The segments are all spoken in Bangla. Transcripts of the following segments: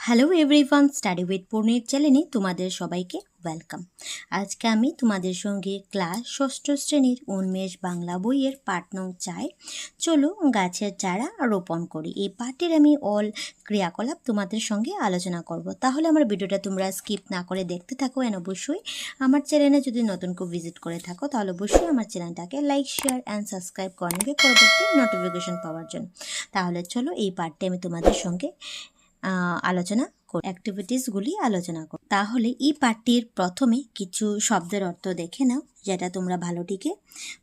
হ্যালো এভরিওয়ান, স্টাডি উইথ পূর্ণির চ্যানেলে তোমাদের সবাইকে ওয়েলকাম। আজকে আমি তোমাদের সঙ্গে ক্লাস ষষ্ঠ শ্রেণীর উন্মেষ বাংলা বইয়ের পাঠ নং 4 চলো গাছের চারা রোপণ করি এই পাঠের আমি অল ক্রিয়াকলাপ তোমাদের সঙ্গে আলোচনা করব। তাহলে আমার ভিডিওটা তোমরা স্কিপ না করে দেখতে থাকো। এন্ড অবশ্যই আমার চ্যানেলে যদি নতুন কেউ ভিজিট করে থাকো তাহলে অবশ্যই আমার চ্যানেলটাকে লাইক, শেয়ার অ্যান্ড সাবস্ক্রাইব করে নেবে পরবর্তী নোটিফিকেশন পাওয়ার জন্য। তাহলে চলো এই পাঠটি আমি তোমাদের সঙ্গে আলোচনা অ্যাক্টিভিটিসগুলি আলোচনা করো। তাহলে এই পাঠটির প্রথমে কিছু শব্দের অর্থ দেখে নাও, যেটা তোমরা ভালোটিকে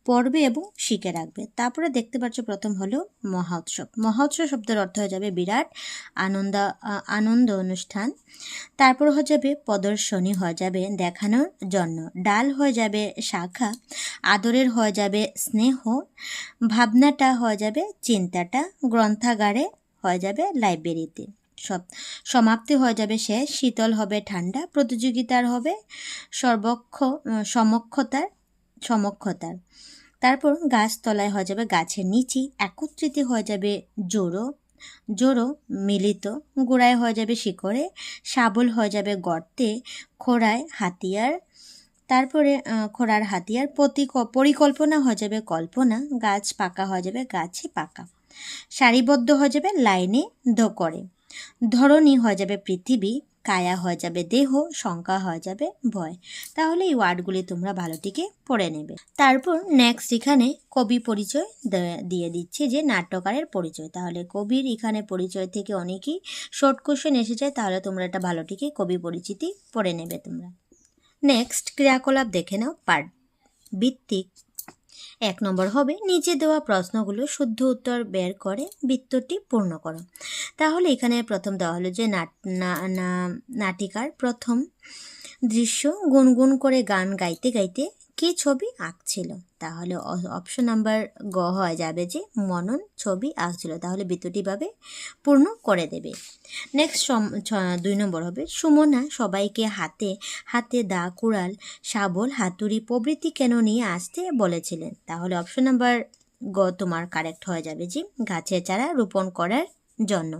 পড়বে এবং শিখে রাখবে। তারপরে দেখতে পাচ্ছ প্রথম হলো মহোৎসব। মহোৎসব শব্দের অর্থ হয়ে যাবে বিরাট আনন্দ অনুষ্ঠান। তারপর হয়ে যাবে প্রদর্শনী, হয়ে যাবে দেখানোর জন্য। ডাল হয়ে যাবে শাখা। আদরের হয়ে যাবে স্নেহ। ভাবনাটা হয়ে যাবে চিন্তাটা। গ্রন্থাগারে হয়ে যাবে লাইব্রেরিতে। সমাপ্তি হয়ে যাবে শেষ। শীতল হবে ঠান্ডা। প্রতিযোগিতার হবে সমক্ষতার। তারপর গাছতলায় হয়ে যাবে গাছের নিচে। একত্রিত হয়ে যাবে জোড়ো মিলিত। গোড়ায় হয়ে যাবে শিকড়ে। শাবল হয়ে যাবে গর্তে। খোড়ায় হাতিয়ার। তারপরে খোড়ার হাতিয়ার। পরিকল্পনা হয়ে যাবে কল্পনা। গাছ পাকা হয়ে যাবে গাছে পাকা। সারিবদ্ধ হয়ে যাবে লাইনে করে। ধরনী হয়ে যাবে পৃথিবী। কায়া হয়ে যাবে দেহ। সংখ্যা হয়ে যাবে ভয়। তাহলে এই ওয়ার্ডগুলি তোমরা ভালোটিকে পড়ে নেবে। তারপর নেক্সট এখানে কবি পরিচয় দিয়ে দিচ্ছে, যে নাট্যকারের পরিচয়। তাহলে কবির এখানে পরিচয় থেকে অনেকই শর্ট কোশ্চেন এসে যায়, তাহলে তোমরা এটা ভালোটিকে কবি পরিচিতি পড়ে নেবে তোমরা। নেক্সট ক্রিয়াকলাপ দেখে নাও। পাঠ ভিত্তিক 1 নম্বর হবে নিচে দেওয়া প্রশ্নগুলো শুদ্ধ উত্তর বের করে বৃত্তটি পূর্ণ করো। তাহলে এখানে প্রথম দেওয়া হলো যে নাটিকার প্রথম দৃশ্য গুনগুন করে গান গাইতে গাইতে কি ছবি আঁকছিল। তাহলে অপশন নাম্বার গ হয়ে যাবে যে মনন ছবি আঁকছিল। তাহলে বৃত্তটিভাবে পূর্ণ করে দেবে। নেক্সট 2 নম্বর হবে সুমনা সবাইকে হাতে হাতে দা, কুড়াল, শাবল, হাতুড়ি প্রভৃতি কেন নিয়ে আসতে বলেছিলেন। তাহলে অপশন নাম্বার গ তোমার কারেক্ট হয়ে যাবে যে গাছের চারা রোপণ করার জন্য।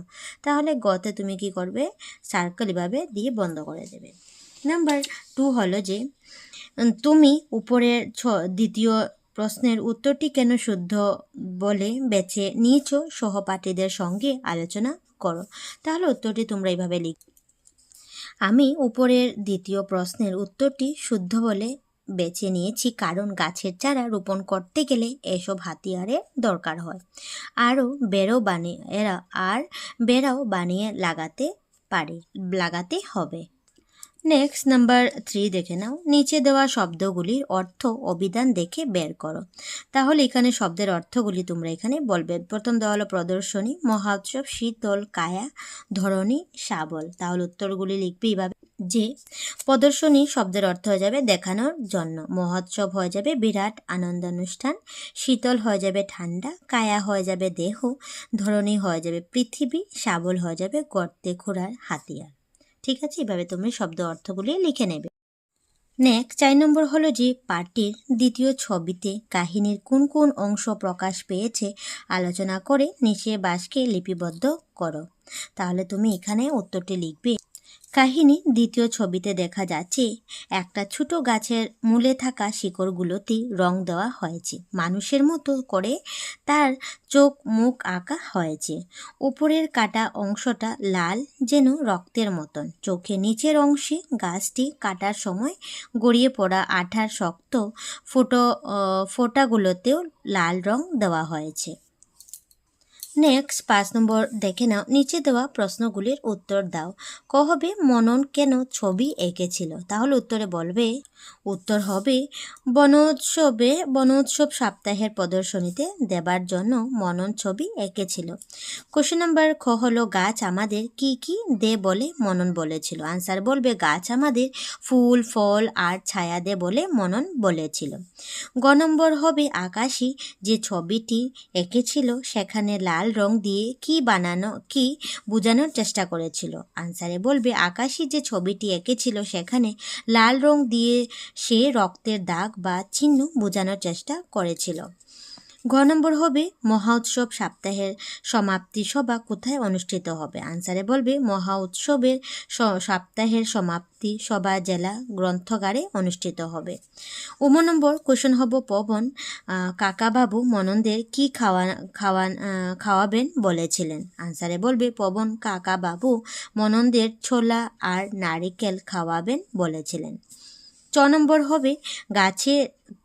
তাহলে গতে তুমি কি করবে, সার্কেল এভাবে দিয়ে বন্ধ করে দেবে। নাম্বার 2 হলো যে তুমি উপরের দ্বিতীয় প্রশ্নের উত্তরটি কেন শুদ্ধ বলে বেছে নিয়েছো সহপাঠীদের সঙ্গে আলোচনা করো। তাহলে উত্তরটি তোমরা এইভাবে লিখ। আমি উপরের দ্বিতীয় প্রশ্নের উত্তরটি শুদ্ধ বলে বেছে নিয়েছি কারণ গাছের চারা রোপণ করতে গেলে এসব হাতিয়ারের দরকার হয়। বেড়াও বানিয়ে লাগাতে হবে। নেক্সট নাম্বার 3 দেখে নাও। নিচে দেওয়া শব্দগুলির অর্থ অভিধান দেখে বের করো। তাহলে এখানে শব্দের অর্থগুলি তোমরা এখানে বলবে। প্রথম দেওয়া হলো প্রদর্শনী, মহোৎসব, শীতল, কায়া, ধরনী, শাবল। তাহলে উত্তরগুলি লিখবে এইভাবে যে প্রদর্শনী শব্দের অর্থ হয়ে যাবে দেখানোর জন্য। মহোৎসব হয়ে যাবে বিরাট আনন্দ অনুষ্ঠান। শীতল হয়ে যাবে ঠান্ডা। কায়া হয়ে যাবে দেহ। ধরনী হয়ে যাবে পৃথিবী। শাবল হয়ে যাবে গর্তে খোঁড়ার হাতিয়ার। ঠিক আছে, এভাবে তুমি শব্দ অর্থগুলি লিখে নেবে। নেক্সট 4 নম্বর হলো যে পাঠটির দ্বিতীয় ছবিতে কাহিনীর কোন কোন অংশ প্রকাশ পেয়েছে আলোচনা করে নিচে বাক্যে লিপিবদ্ধ করো। তাহলে তুমি এখানে উত্তরটি লিখবে। কাহিনী দ্বিতীয় ছবিতে দেখা যাচ্ছে একটা ছোট গাছের মূলে থাকা শিকড়গুলোতে রং দেওয়া হয়েছে। মানুষের মতো করে তার চোখ মুখ আঁকা হয়েছে। উপরের কাটা অংশটা লাল, যেন রক্তের মতন। চোখের নিচের অংশে গাছটি কাটার সময় গড়িয়ে পড়া আঠার শক্ত ফোঁটাগুলোতেও লাল রং দেওয়া হয়েছে। নেক্সট 5 নম্বর দেখে নাও। নিচে দেওয়া প্রশ্নগুলির উত্তর দাও। ক হবে মনন কেন ছবি এঁকেছিল। তাহলে উত্তরে বলবে, উত্তর হবে বনোৎসব সপ্তাহের প্রদর্শনীতে দেবার জন্য মনন ছবি এঁকেছিল। কোশ্চেন নাম্বার খ হলো গাছ আমাদের কি কি দে বলে মনন বলেছিল। আনসার বলবে গাছ আমাদের ফুল, ফল আর ছায়া দে বলে মনন বলেছিল। গ নম্বর হবে আকাশী যে ছবিটি এঁকেছিল সেখানে লাল রং দিয়ে কি বোঝানোর চেষ্টা করেছিল। আনসারে বলবে আকাশী যে ছবিটি এঁকেছিল সেখানে লাল রং দিয়ে সে রক্তের দাগ বা চিহ্ন বোঝানোর চেষ্টা করেছিল। ঘ নম্বর হবে মহা উৎসব সপ্তাহের সমাপ্তি সভা কোথায় অনুষ্ঠিত হবে? আনসারে বলবে মহা উৎসবের সপ্তাহের সমাপ্তি সভা জেলা গ্রন্থাগারে অনুষ্ঠিত হবে। নম্বর কোশ্চেন হব পবন কাকাবাবু মননদের কি খাওয়াবেন বলেছিলেন? আনসারে বলবে পবন কাকাবাবু মননদের ছোলা আর নারিকেল খাওয়াবেন বলেছিলেন। নম্বর হবে গাছে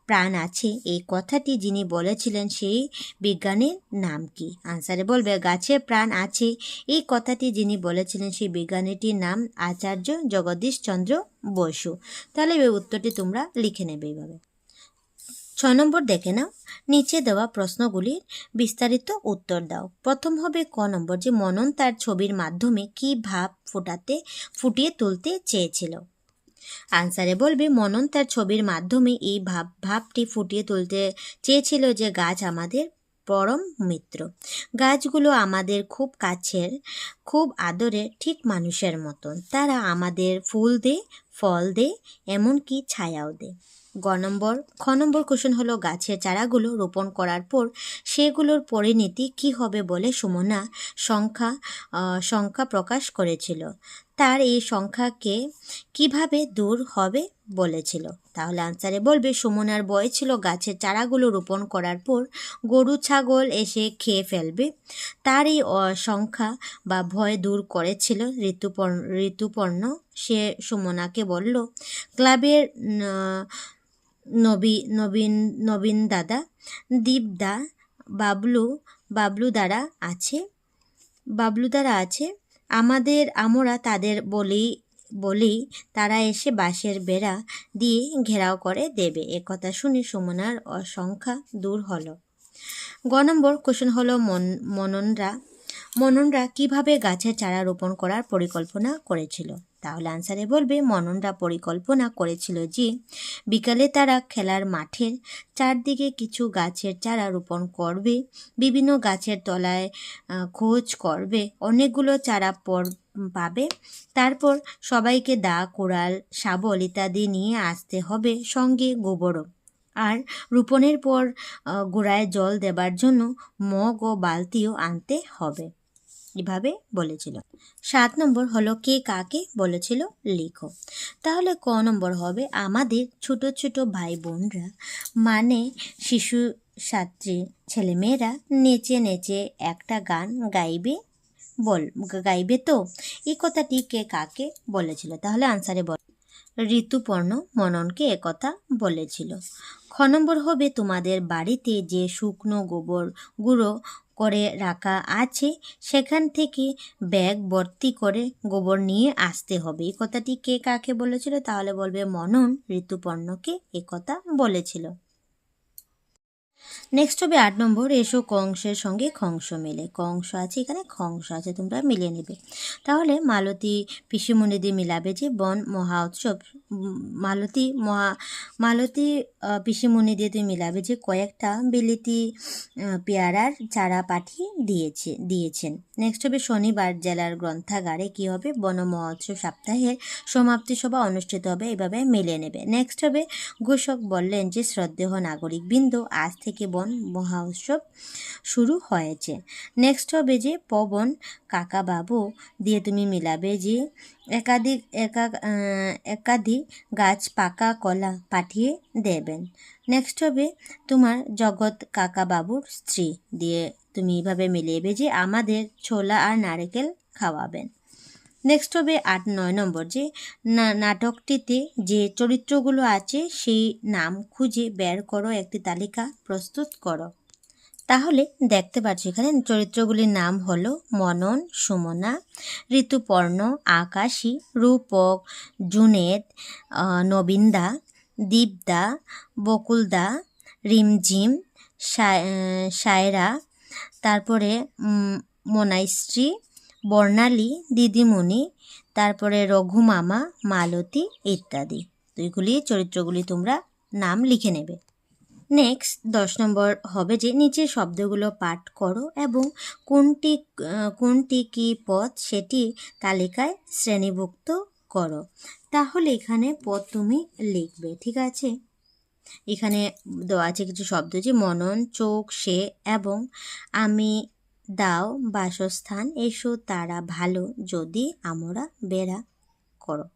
প্রাণ আছে এই কথাটি যিনি বলেছিলেন সেই বিজ্ঞানীর নাম কি? আনসারে বলবে গাছে প্রাণ আছে এই কথাটি যিনি বলেছিলেন সেই বিজ্ঞানীটির নাম আচার্য জগদীশ চন্দ্র বসু। তাহলে এই উত্তরটি তোমরা লিখে নেবে এইভাবে। 6 নম্বর দেখে নাও, নিচে দেওয়া প্রশ্নগুলির বিস্তারিত উত্তর দাও। প্রথম হবে ক নম্বর, যে মনন তার ছবির মাধ্যমে কি ভাব ফুটিয়ে তুলতে চেয়েছিল? আনসারে বলবে মনন তার ছবির মাধ্যমে এই ভাবটি ফুটিয়ে তুলতে চেয়েছিল যে গাছ আমাদের পরম মিত্র। গাছগুলো আমাদের খুব কাছের, খুব আদরের, ঠিক মানুষের মতন। তারা আমাদের ফুল দেয়, ফল দেয়, এমনকি ছায়াও দেয়। খ নম্বর কোশ্চেন হলো গাছের চারাগুলো রোপণ করার পর সেগুলোর পরিণতি কি হবে বলে সুমনা সংখ্যা প্রকাশ করেছিল। তার এই সংখ্যাকে কিভাবে দূর হবে বলেছিল? তাহলে আনসারে বলবে সুমনার ভয় ছিল গাছের চারাগুলো রোপণ করার পর গরু ছাগল এসে খেয়ে ফেলবে। তার এই সংখ্যা বা ভয় দূর করেছিল ঋতুপর্ণ। সে সুমনাকে বলল, ক্লাবের নবীন দাদা, দীপদা, বাবলু দ্বারা আছে, আমরা তাদের বলি তারা এসে বাঁশের বেড়া দিয়ে ঘেরাও করে দেবে। একথা শুনে সুমনার সংখ্যা দূর হলো। গ নম্বর কোশ্চেন হলো মননরা কিভাবে গাছের চারা রোপণ করার পরিকল্পনা করেছিল? তাহলে আনসারে বলবে মননরা পরিকল্পনা করেছিল যে বিকালে তারা খেলার মাঠের চারদিকে কিছু গাছের চারা রোপণ করবে, বিভিন্ন গাছের তলায় খোঁজ করবে, অনেকগুলো চারা পাবে, তারপর সবাইকে দা, কোড়াল, শাবল ইত্যাদি নিয়ে আসতে হবে, সঙ্গে গোবরও। আর রোপণের পর গোড়ায় জল দেবার জন্য মগ ও বালতিও আনতে হবে। এভাবে বলেছিল। 7 নম্বর হলো কে কাকে বলেছিল লিখো। তাহলে ক নম্বর হবে আমাদের ছোট ছোট ভাই বোনরা মানে শিশু ছাত্রী ছেলেমেয়েরা নেচে নেচে একটা গান গাইবে তো, এই কথাটি কে কাকে বলেছিল? তাহলে আনসারে বল ঋতুপর্ণ মননকে একথা বলেছিল। খ নম্বর হবে তোমাদের বাড়িতে যে শুকনো গোবর গুঁড়ো করে রাখা আছে সেখান থেকে ব্যাগ ভর্তি করে গোবর নিয়ে আসতে হবে, এই কথাটি কে কাকে বলেছিল? তাহলে বলবে মনন ঋতুপর্ণকে একথা বলেছিল। নেক্সট হবে 8 নম্বর, এসো কংসের সঙ্গে খংস মেলে। কংস আছে এখানে, খংস আছে, তোমরা মিলিয়ে নেবে। তাহলে মালতী পিসিমণিদের মিলাবে যে বন মহা উৎসব, মালতী পিসিমণি দিয়ে তুমি মিলাবে যে কয়েকটা বিলিতি পেয়ারার চারা পাঠিয়ে দিয়েছেন। নেক্সট হবে শনিবার জেলার গ্রন্থাগারে কি হবে? বন মহোৎসব সপ্তাহের সমাপ্তি সভা অনুষ্ঠিত হবে, এভাবে মিলিয়ে নেবে। নেক্সট হবে ঘোষক বললেন যে শ্রদ্ধেয় নাগরিকবৃন্দ আজ থেকে বন মহা উৎসব শুরু হয়েছে। নেক্সট হবে যে পবন কাকাবাবু দিয়ে তুমি মিলাবে যে একাধিক গাছ পাকা কলা পাঠিয়ে দেবেন। নেক্সট হবে তোমার জগৎ কাকাবাবুর স্ত্রী দিয়ে তুমি এইভাবে মিলিয়ে যে আমাদের ছোলা আর নারকেল খাওয়াবেন। নেক্সট হবে 8-9 নম্বর, যে নাটকটিতে যে চরিত্রগুলো আছে সেই নাম খুঁজে বের করো, একটি তালিকা প্রস্তুত করো। তাহলে দেখতে পাচ্ছি এখানে চরিত্রগুলির নাম হলো মনন, সুমনা, ঋতুপর্ণ, আকাশী, রূপক, জুনেদ, নবীনদা, দীপদা, বকুলদা, রিমঝিম, সায়রা, তারপরে মনাইশ্রী, বর্ণালী, দিদিমণি, তারপরে রঘুমামা, মালতী ইত্যাদি। তো এগুলি চরিত্রগুলি তোমরা নাম লিখে নেবে। নেক্সট 10 নম্বর হবে যে নিচের শব্দগুলো পাঠ করো এবং কোনটি কি পদ সেটি তালিকায় শ্রেণীভুক্ত করো। তাহলে এখানে পদ তুমি লিখবে, ঠিক আছে? এখানে দেওয়া আছে কিছু শব্দ, যে মনন, চোখ, সে এবং আমি, দাও, বাসস্থান, এসো, তারা, ভালো, যদি, আমরা, বেড়া, করো।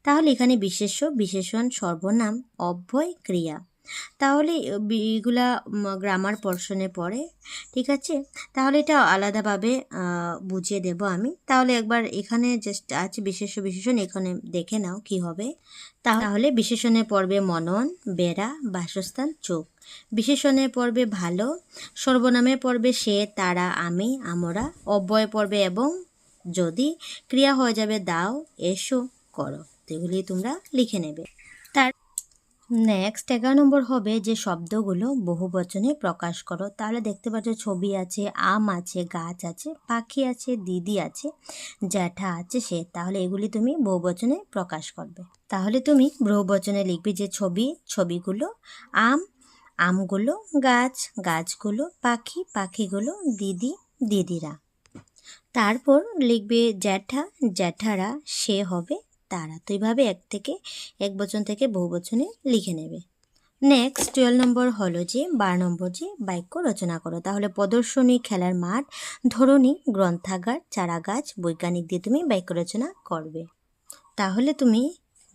তাহলে এখানে বিশেষ্য, বিশেষণ, সর্বনাম, অব্যয়, ক্রিয়া। তাহলে এগুলা গ্রামার পোর্শনে পড়ে, ঠিক আছে। তাহলে এটা আলাদাভাবে বুঝিয়ে দেব আমি। তাহলে একবার এখানে জাস্ট আছে বিশেষ্য বিশেষণ, এখানে দেখে নাও কি হবে। তাহলে বিশেষণে পড়বে মনন, বেড়া, বাসস্থান, চোখ। বিশেষণে পড়বে ভালো, সর্বনামে পড়বে সে, তারা, আমি, আমরা, অব্যয় পড়বে এবং, যদি, ক্রিয়া হয়ে যাবে দাও, এসো, করো। তো এগুলি তোমরা লিখে নেবে। তার নেক্সট 11 নম্বর হবে যে শব্দগুলো বহুবচনে প্রকাশ করো। তাহলে দেখতে পাচ্ছ ছবি আছে, আম আছে, গাছ আছে, পাখি আছে, দিদি আছে, জ্যাঠা আছে, সে। তাহলে এগুলি তুমি বহুবচনে প্রকাশ করবে। তাহলে তুমি বহুবচনে লিখবে যে ছবি, ছবিগুলো, আম, আমগুলো, গাছ, গাছগুলো, পাখি, পাখিগুলো, দিদি, দিদিরা। তারপর লিখবে জ্যাঠা, জ্যাঠারা, সে হবে তারা। তো এইভাবে এক বচন থেকে বহুবচনে লিখে নেবে। নেক্সট 12 নম্বর হলো যে 12 নম্বর যে বাক্য রচনা করো। তাহলে প্রদর্শনী, খেলার মাঠ, ধরনী, গ্রন্থাগার, চারাগাছ, বৈজ্ঞানিক দিয়ে তুমি বাক্য রচনা করবে। তাহলে তুমি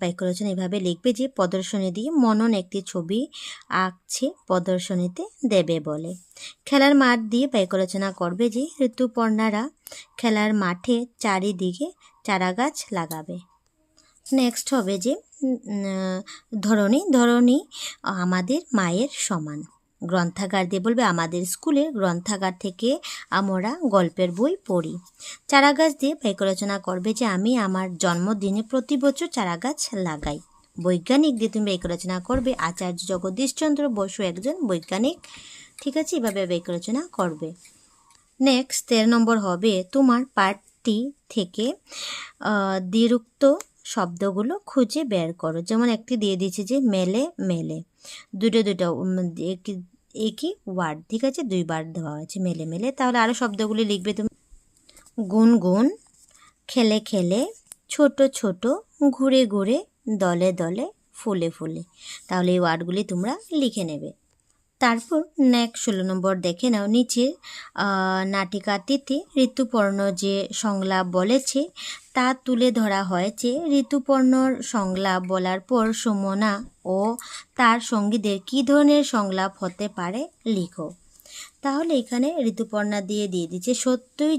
বাক্য রচনা এভাবে লিখবে যে প্রদর্শনী দিয়ে মনন একটি ছবি আঁকছে, প্রদর্শনীতে দেবে বলে। খেলার মাঠ দিয়ে বাক্য রচনা করবে যে ঋতুপর্ণারা খেলার মাঠে চারিদিকে চারাগাছ লাগাবে। নেক্সট হবে যে ধরনী, ধরনী আমাদের মায়ের সমান। গ্রন্থাগার দিয়ে বলবে আমাদের স্কুলের গ্রন্থাগার থেকে আমরা গল্পের বই পড়ি। চারাগাছ দিয়ে বাক্য রচনা করবে যে আমি আমার জন্মদিনে প্রতি বছর চারাগাছ লাগাই। বৈজ্ঞানিক দিয়ে তুমি বাক্য রচনা করবে আচার্য জগদীশচন্দ্র বসু একজন বৈজ্ঞানিক। ঠিক আছে, এভাবে বাক্য রচনা করবে। নেক্সট 13 নম্বর হবে তোমার পাঠটি থেকে দ্বিরুক্ত শব্দগুলো খুঁজে বের করো। যেমন একটি দিয়ে দিয়েছে যে মেলে, মেলে, দুটো একই ওয়ার্ড, ঠিক আছে, 2 বার দেওয়া হয়েছে মেলে, মেলে। তাহলে আরও শব্দগুলি লিখবে তুমি। গুন, গুন, খেলে, খেলে, ছোট, ছোট, ঘুরে, ঘুরে, দলে, দলে, ফুলে, ফুলে। তাহলে এই ওয়ার্ডগুলি তোমরা লিখে নেবে। তারপর নেক্সট 16 নম্বর দেখে নাও। নিচে নাটিকাটিতে ঋতুপর্ণ যে সংলাপ বলেছে তা তুলে ধরা হয়েছে। ঋতুপর্ণর সংলাপ বলার পর সুমনা ও তার সঙ্গীদের কী ধরনের সংলাপ হতে পারে লিখো। তাহলে এখানে ঋতুপর্ণা দিয়ে দিচ্ছে সত্যিই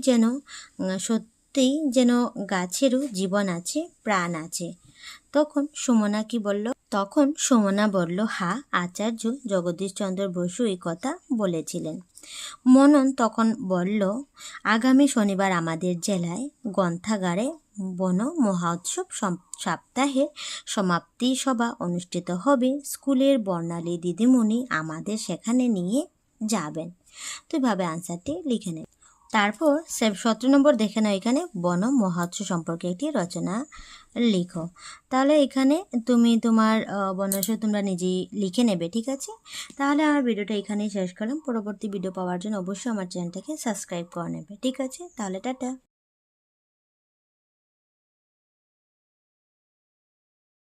যেন গাছেরও জীবন আছে, প্রাণ আছে। তখন সুমনা বলল হ্যাঁ, আচার্য জগদীশচন্দ্র বসু এই কথা বলেছিলেন। মনন তখন বলল আগামী শনিবার আমাদের জেলায় গ্রন্থাগারে বন মহোৎসব সপ্তাহের সমাপ্তি সভা অনুষ্ঠিত হবে। স্কুলের বর্ণালী দিদিমণি আমাদের সেখানে নিয়ে যাবেন। তো এভাবে আনসারটি লিখে নেব। তারপর 17 নম্বর দেখে নাও। এখানে বন মহোৎসব সম্পর্কে একটি রচনা লিখো। তাহলে এখানে তুমি তোমার বর্ণনা তোমরা নিজেই লিখে নেবে, ঠিক আছে। তাহলে আমার ভিডিওটা এখানেই শেষ করলাম। পরবর্তী ভিডিও পাওয়ার জন্য অবশ্যই আমার চ্যানেলটাকে সাবস্ক্রাইব করে নেবে, ঠিক আছে। তাহলে টাটা।